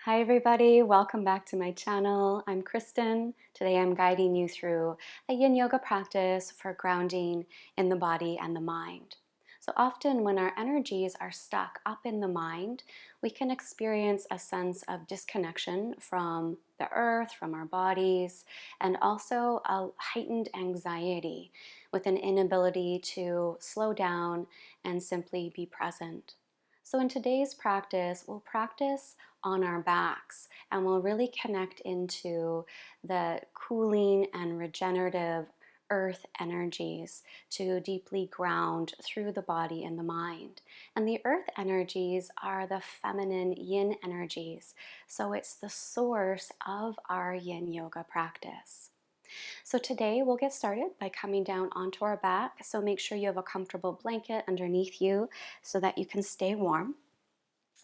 Hi everybody, welcome back to my channel. I'm Kristen. Today I'm guiding you through a yin yoga practice for grounding in the body and the mind. So often when our energies are stuck up in the mind, we can experience a sense of disconnection from the earth, from our bodies, and also a heightened anxiety with an inability to slow down and simply be present. So in today's practice, we'll practice on our backs and we'll really connect into the cooling and regenerative earth energies to deeply ground through the body and the mind. And the earth energies are the feminine yin energies, so it's the source of our yin yoga practice. So today we'll get started by coming down onto our back, so make sure you have a comfortable blanket underneath you so that you can stay warm,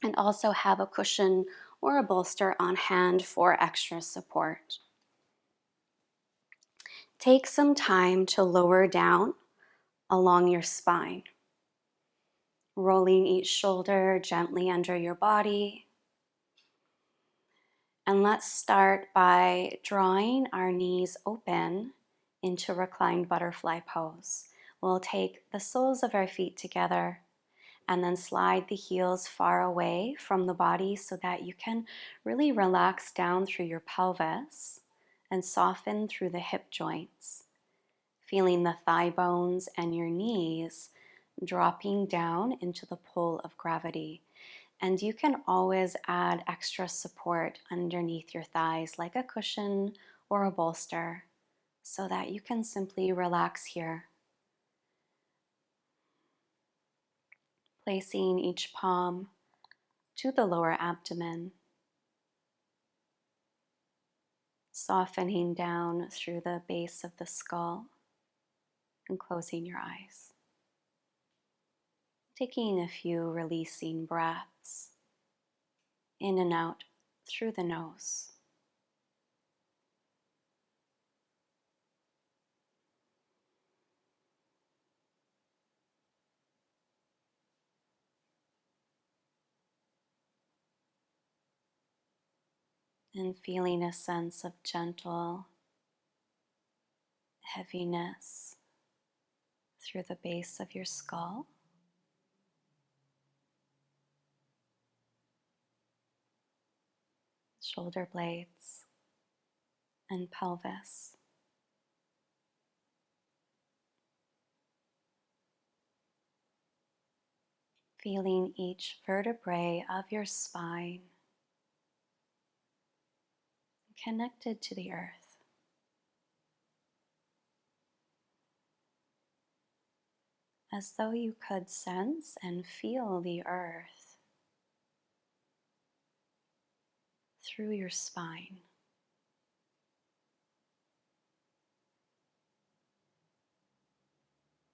and also have a cushion or a bolster on hand for extra support. Take some time to lower down along your spine, rolling each shoulder gently under your body. And let's start by drawing our knees open into reclined butterfly pose. We'll take the soles of our feet together and then slide the heels far away from the body so that you can really relax down through your pelvis and soften through the hip joints, feeling the thigh bones and your knees dropping down into the pull of gravity. And you can always add extra support underneath your thighs, like a cushion or a bolster, so that you can simply relax here. Placing each palm to the lower abdomen, softening down through the base of the skull, and closing your eyes. Taking a few releasing breaths in and out through the nose. And feeling a sense of gentle heaviness through the base of your skull, shoulder blades, and pelvis. Feeling each vertebrae of your spine connected to the earth. As though you could sense and feel the earth through your spine.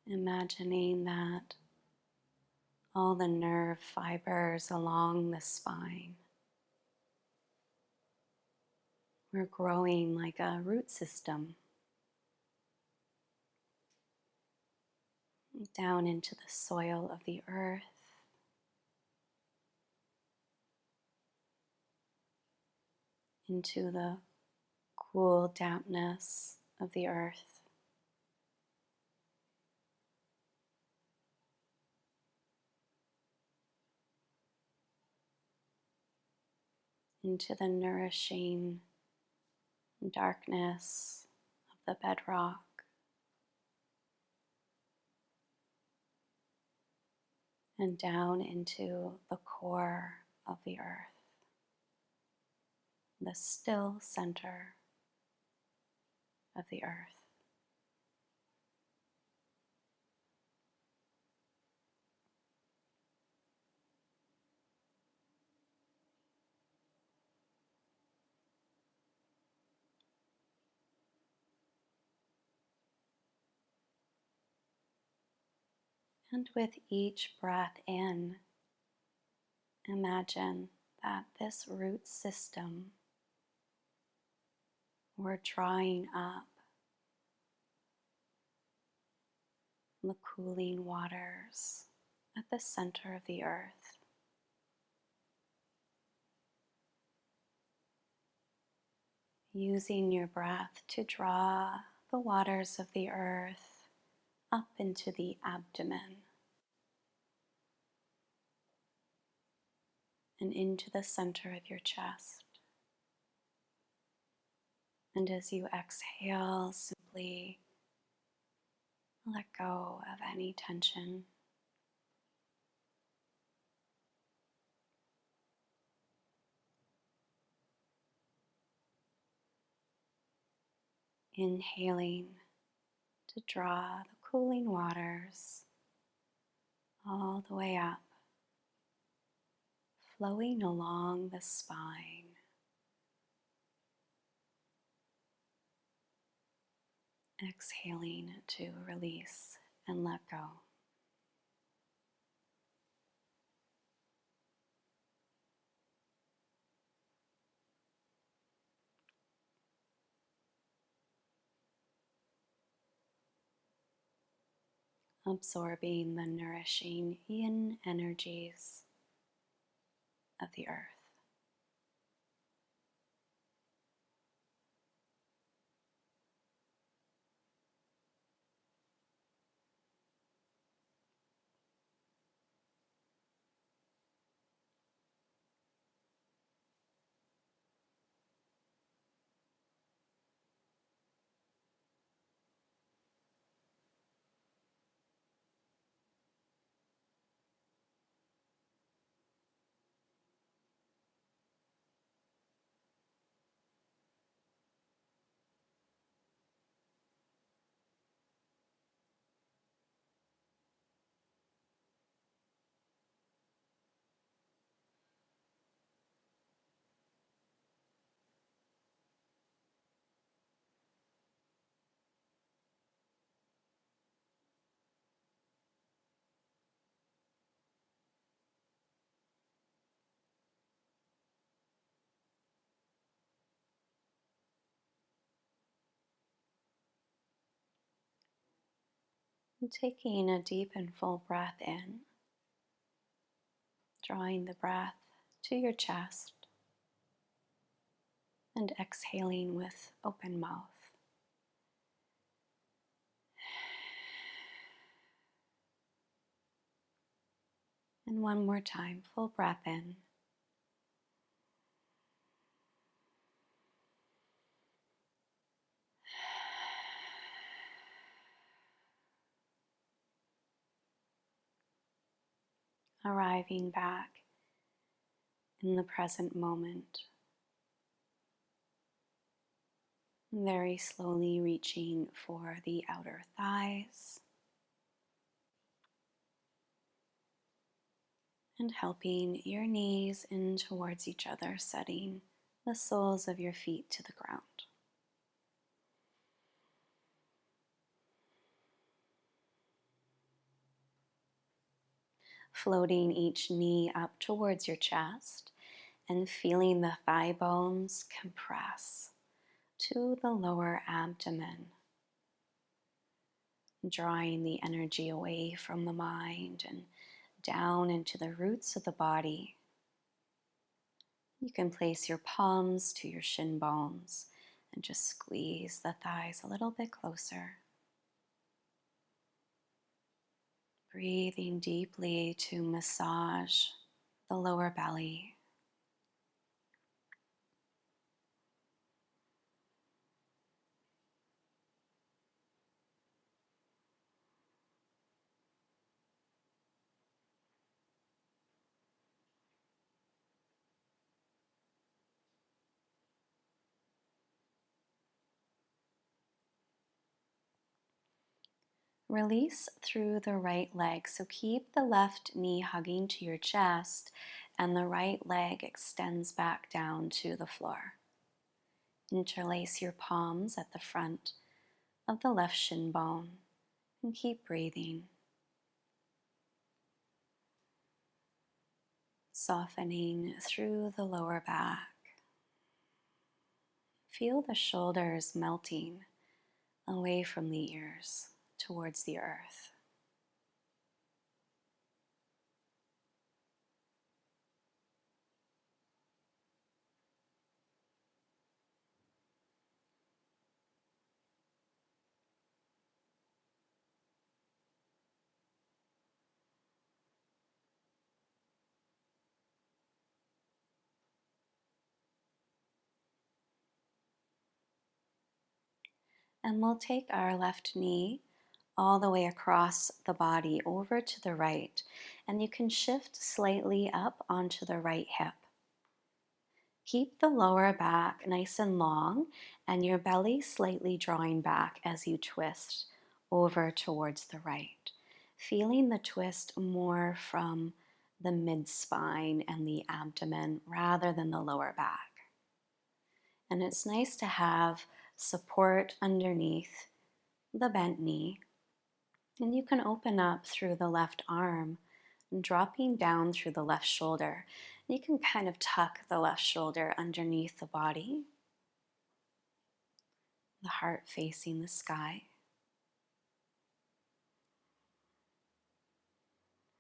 Imagining that all the nerve fibers along the spine were growing like a root system down into the soil of the earth, into the cool dampness of the earth. Into the nourishing darkness of the bedrock, and down into the core of the earth, the still center of the earth. And with each breath in, imagine that this root system were drying up the cooling waters at the center of the earth. using your breath to draw the waters of the earth up into the abdomen and into the center of your chest. And as you exhale, simply let go of any tension. Inhaling to draw the cooling waters all the way up, flowing along the spine. Exhaling to release and let go. Absorbing the nourishing yin energies of the earth. And taking a deep and full breath in, drawing the breath to your chest and exhaling with open mouth. And one more time, full breath in. Arriving back in the present moment. Very slowly reaching for the outer thighs and helping your knees in towards each other, setting the soles of your feet to the ground. Floating each knee up towards your chest and feeling the thigh bones compress to the lower abdomen, drawing the energy away from the mind and down into the roots of the body. You can place your palms to your shin bones and just squeeze the thighs a little bit closer. Breathing deeply to massage the lower belly. Release through the right leg. So keep the left knee hugging to your chest and the right leg extends back down to the floor. Interlace your palms at the front of the left shin bone and keep breathing. Softening through the lower back. Feel the shoulders melting away from the ears towards the earth. And we'll take our left knee all the way across the body over to the right. And you can shift slightly up onto the right hip. Keep the lower back nice and long and your belly slightly drawing back as you twist over towards the right. Feeling the twist more from the mid-spine and the abdomen rather than the lower back. And it's nice to have support underneath the bent knee. And you can open up through the left arm, dropping down through the left shoulder. You can kind of tuck the left shoulder underneath the body, the heart facing the sky.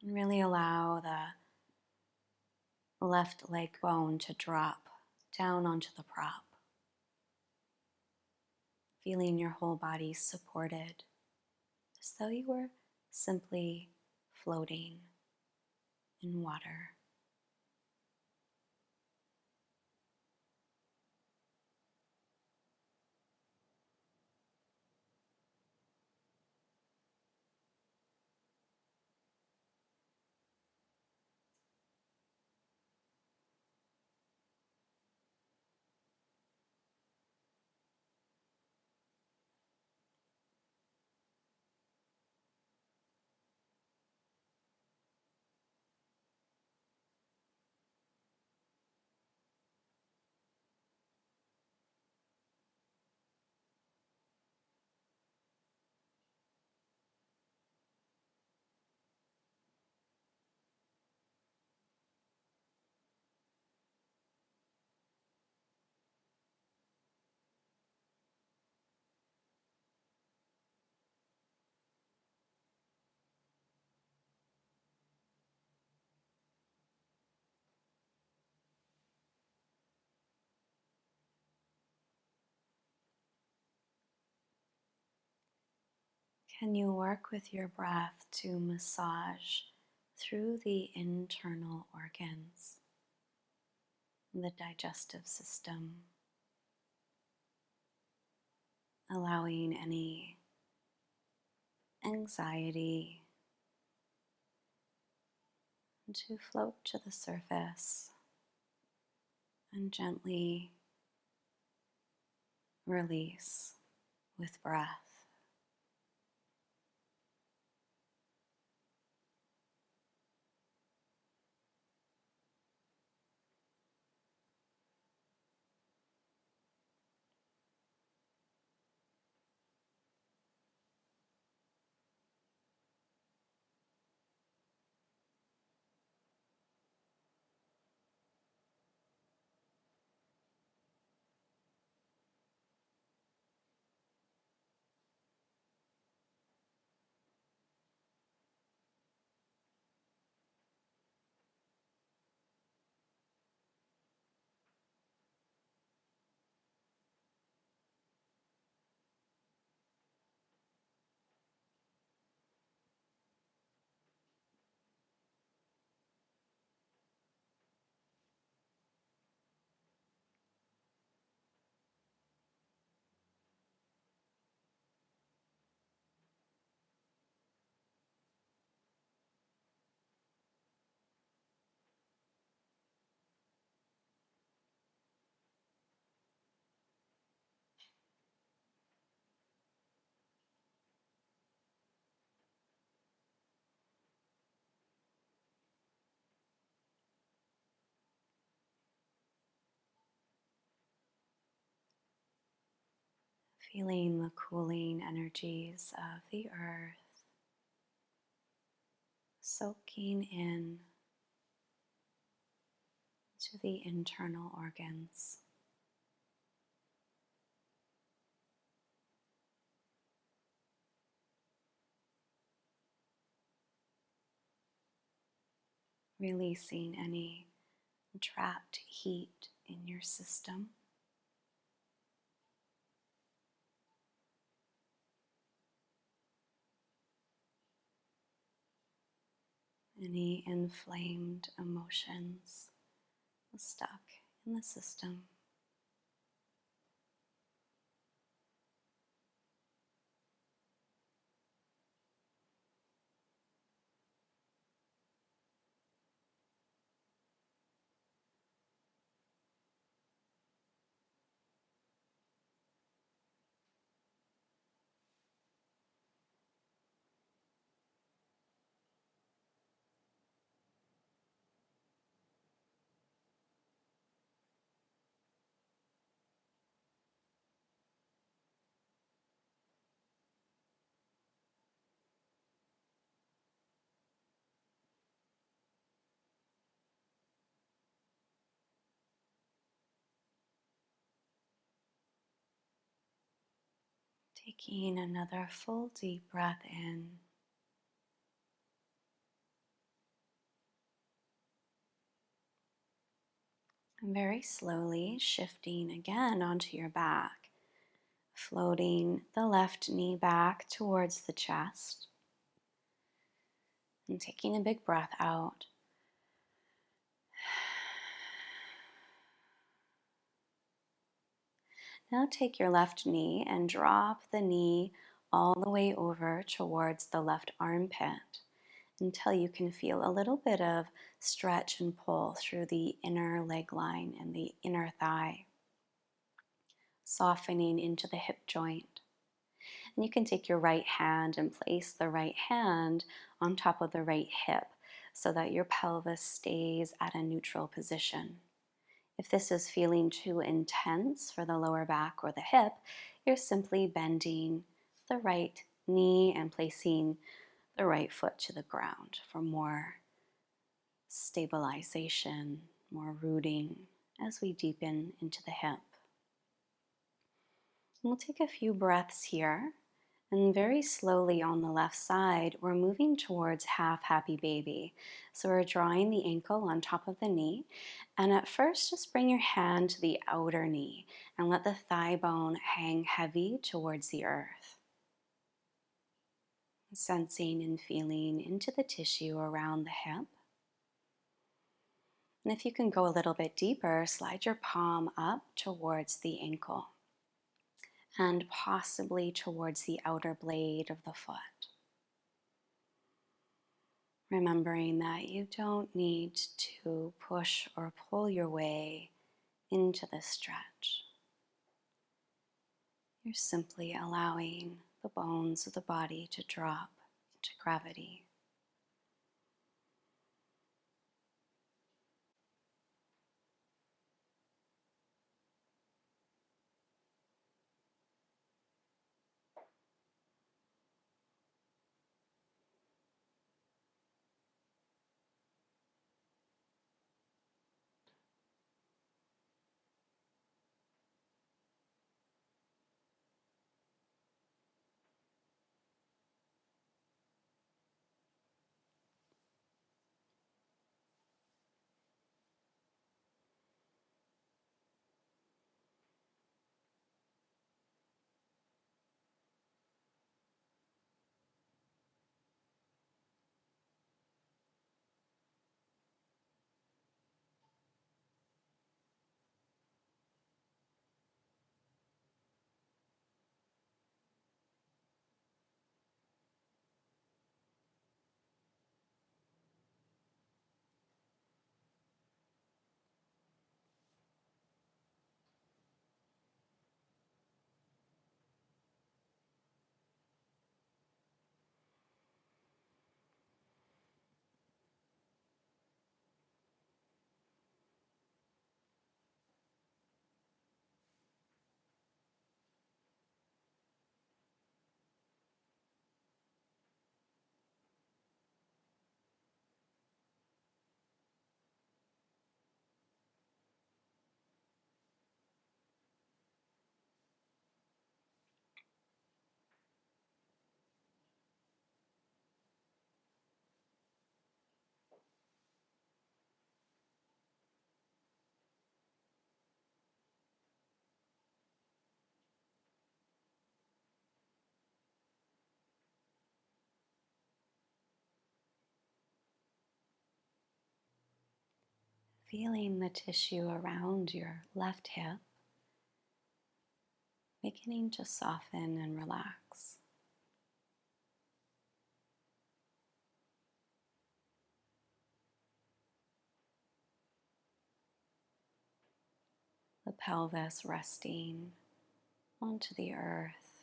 And really allow the left leg bone to drop down onto the prop. Feeling your whole body supported, as though you were simply floating in water. Can you work with your breath to massage through the internal organs, the digestive system, allowing any anxiety to float to the surface and gently release with breath. Feeling the cooling energies of the earth soaking in to the internal organs. Releasing any trapped heat in your system. Any inflamed emotions stuck in the system. Taking another full deep breath in. And very slowly shifting again onto your back, floating the left knee back towards the chest, and taking a big breath out. Now take your left knee and drop the knee all the way over towards the left armpit until you can feel a little bit of stretch and pull through the inner leg line and the inner thigh, softening into the hip joint. And you can take your right hand and place the right hand on top of the right hip so that your pelvis stays at a neutral position. If this is feeling too intense for the lower back or the hip, you're simply bending the right knee and placing the right foot to the ground for more stabilization, more rooting as we deepen into the hip. And we'll take a few breaths here. And very slowly on the left side, we're moving towards half happy baby. So we're drawing the ankle on top of the knee. And at first, just bring your hand to the outer knee and let the thigh bone hang heavy towards the earth. Sensing and feeling into the tissue around the hip. And if you can go a little bit deeper, slide your palm up towards the ankle and possibly towards the outer blade of the foot. Remembering that you don't need to push or pull your way into the stretch. You're simply allowing the bones of the body to drop into gravity. Feeling the tissue around your left hip beginning to soften and relax. The pelvis resting onto the earth.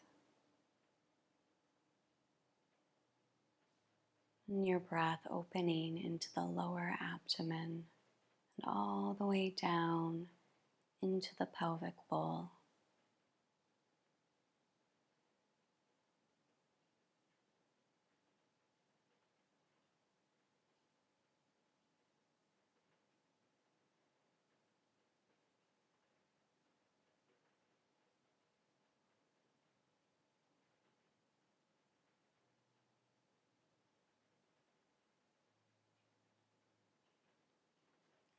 And your breath opening into the lower abdomen and all the way down into the pelvic bowl.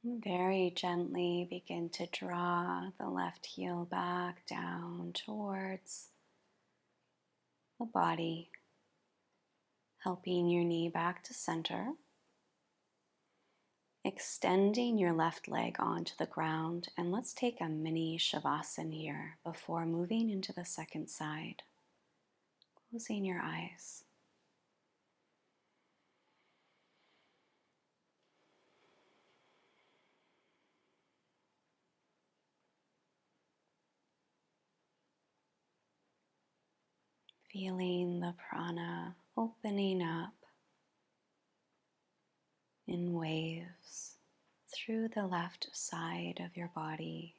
Very gently begin to draw the left heel back down towards the body, helping your knee back to center, extending your left leg onto the ground, and let's take a mini Shavasana here before moving into the second side. Closing your eyes. Feeling the prana opening up in waves through the left side of your body.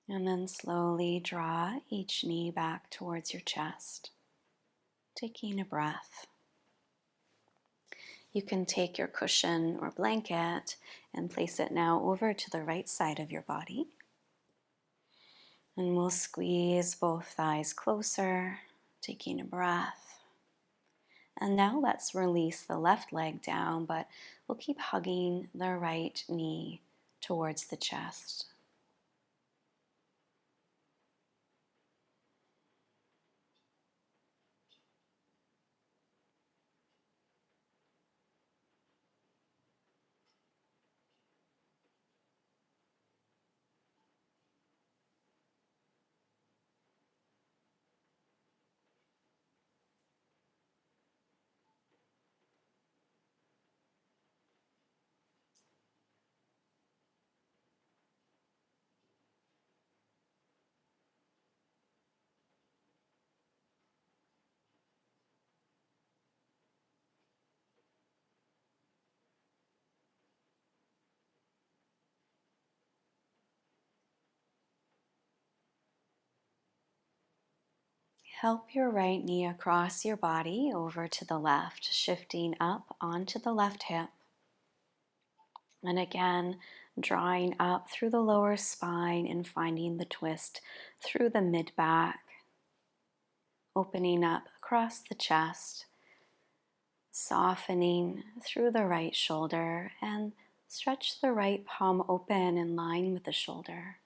And then slowly draw each knee back towards your chest, taking a breath. You can take your cushion or blanket and place it now over to the right side of your body. And we'll squeeze both thighs closer, taking a breath. And now let's release the left leg down, but we'll keep hugging the right knee towards the chest. Help your right knee across your body over to the left, shifting up onto the left hip. And again, drawing up through the lower spine and finding the twist through the mid-back. Opening up across the chest, softening through the right shoulder, and stretch the right palm open in line with the shoulder.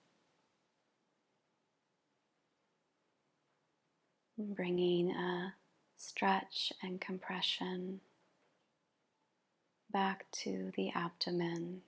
Bringing a stretch and compression back to the abdomen.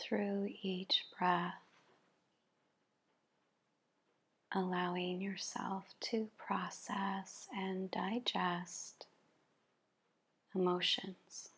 through each breath, allowing yourself to process and digest emotions.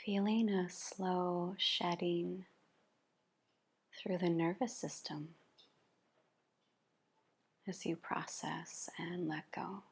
Feeling a slow shedding through the nervous system as you process and let go.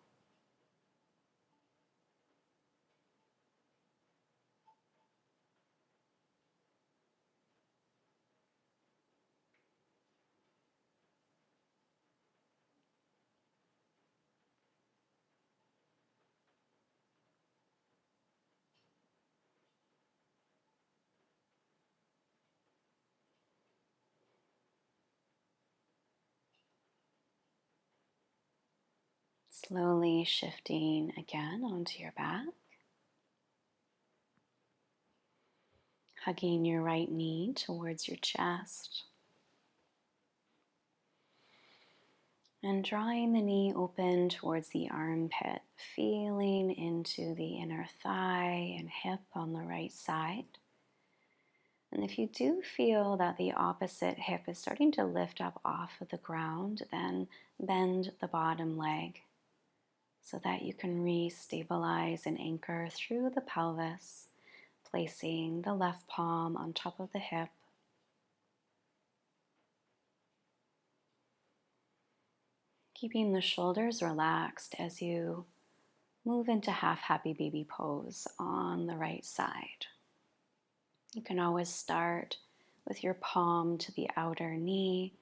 Slowly shifting again onto your back, hugging your right knee towards your chest, and drawing the knee open towards the armpit, feeling into the inner thigh and hip on the right side. And if you do feel that the opposite hip is starting to lift up off of the ground, then bend the bottom leg so that you can re-stabilize and anchor through the pelvis, placing the left palm on top of the hip. Keeping the shoulders relaxed as you move into half happy baby pose on the right side. You can always start with your palm to the outer knee,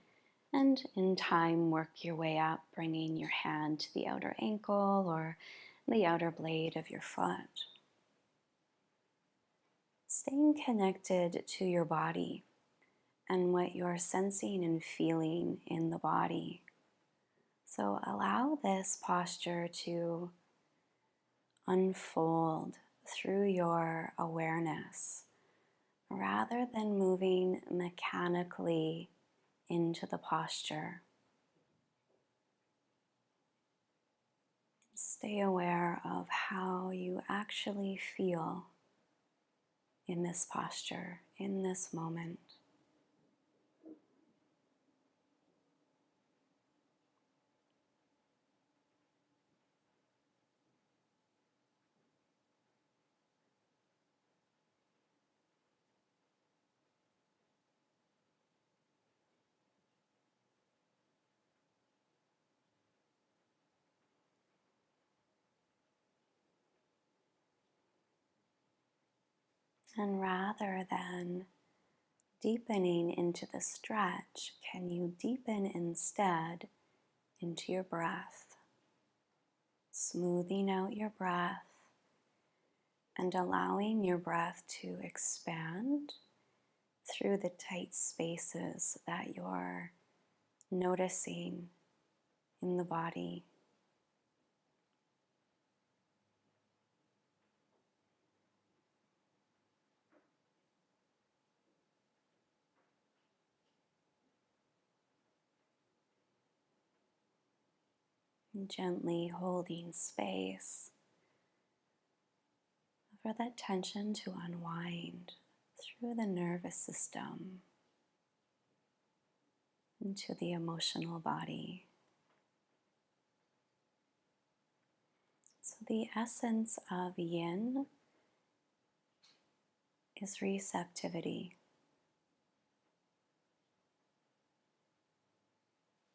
and in time work your way up, bringing your hand to the outer ankle or the outer blade of your foot. Staying connected to your body and what you're sensing and feeling in the body. So allow this posture to unfold through your awareness rather than moving mechanically into the posture. Stay aware of how you actually feel in this posture, in this moment. And rather than deepening into the stretch, can you deepen instead into your breath, smoothing out your breath and allowing your breath to expand through the tight spaces that you're noticing in the body. And gently holding space for that tension to unwind through the nervous system into the emotional body. So the essence of yin is receptivity,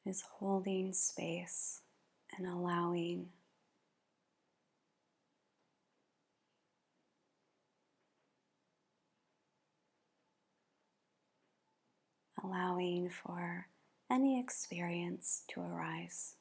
is holding space and allowing. Allowing for any experience to arise.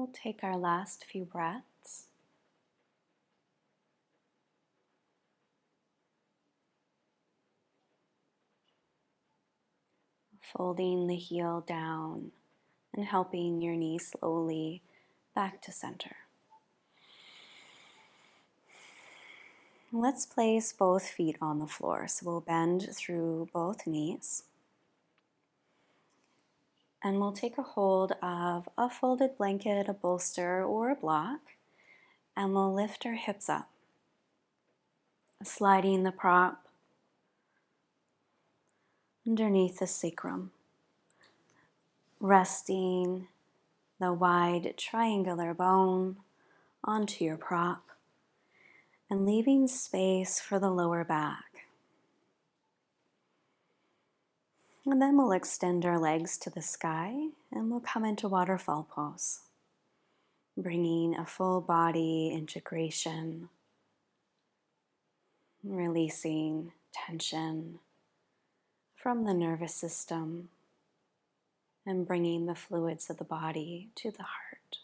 We'll take our last few breaths. Folding the heel down and helping your knee slowly back to center. Let's place both feet on the floor. So we'll bend through both knees. And we'll take a hold of a folded blanket, a bolster, or a block. And we'll lift our hips up, sliding the prop underneath the sacrum, resting the wide triangular bone onto your prop, and leaving space for the lower back. And then we'll extend our legs to the sky and we'll come into waterfall pose, bringing a full body integration, releasing tension from the nervous system and bringing the fluids of the body to the heart.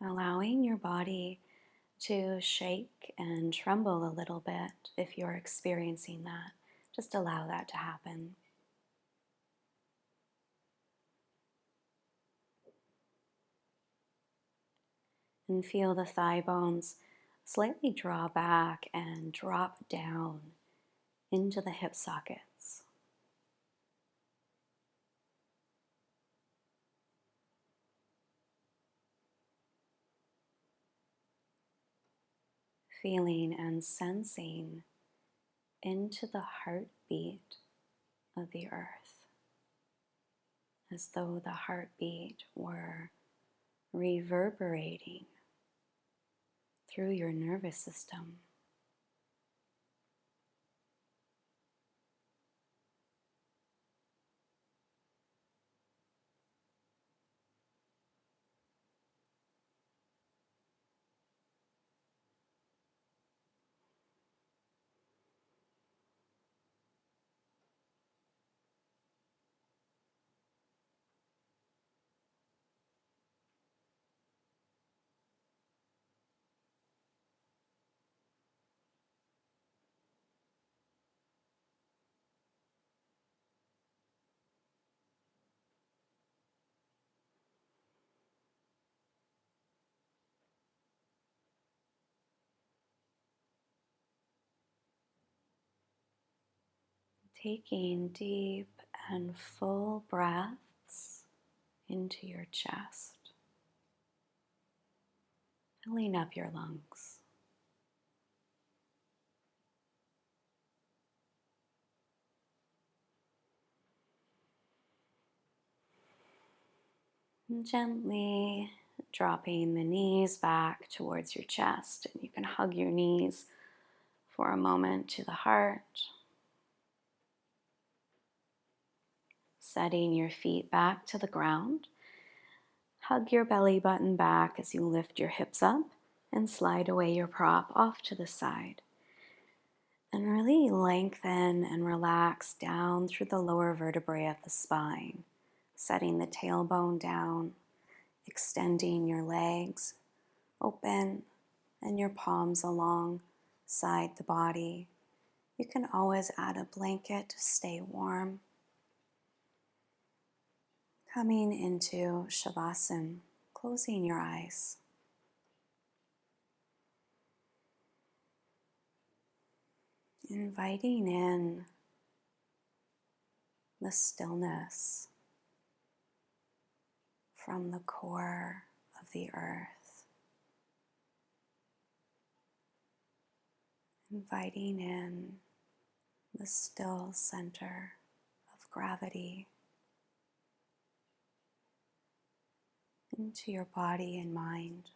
Allowing your body to shake and tremble a little bit if you're experiencing that. Just allow that to happen. And feel the thigh bones slightly draw back and drop down into the hip sockets. Feeling and sensing into the heartbeat of the earth, as though the heartbeat were reverberating through your nervous system. Taking deep and full breaths into your chest, filling up your lungs. And gently dropping the knees back towards your chest, and you can hug your knees for a moment to the heart. Setting your feet back to the ground. Hug your belly button back as you lift your hips up and slide away your prop off to the side. And really lengthen and relax down through the lower vertebrae of the spine, setting the tailbone down, extending your legs open and your palms alongside the body. You can always add a blanket to stay warm. Coming into Savasana, closing your eyes. Inviting in the stillness from the core of the earth. Inviting in the still center of gravity into your body and mind.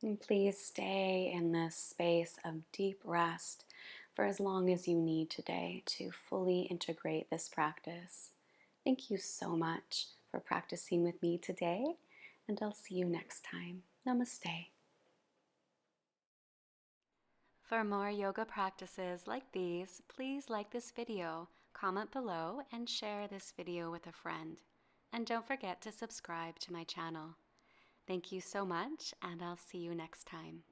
And please stay in this space of deep rest for as long as you need today to fully integrate this practice. Thank you so much for practicing with me today, and I'll see you next time. Namaste. For more yoga practices like these, please like this video, comment below, and share this video with a friend. And don't forget to subscribe to my channel. Thank you so much, and I'll see you next time.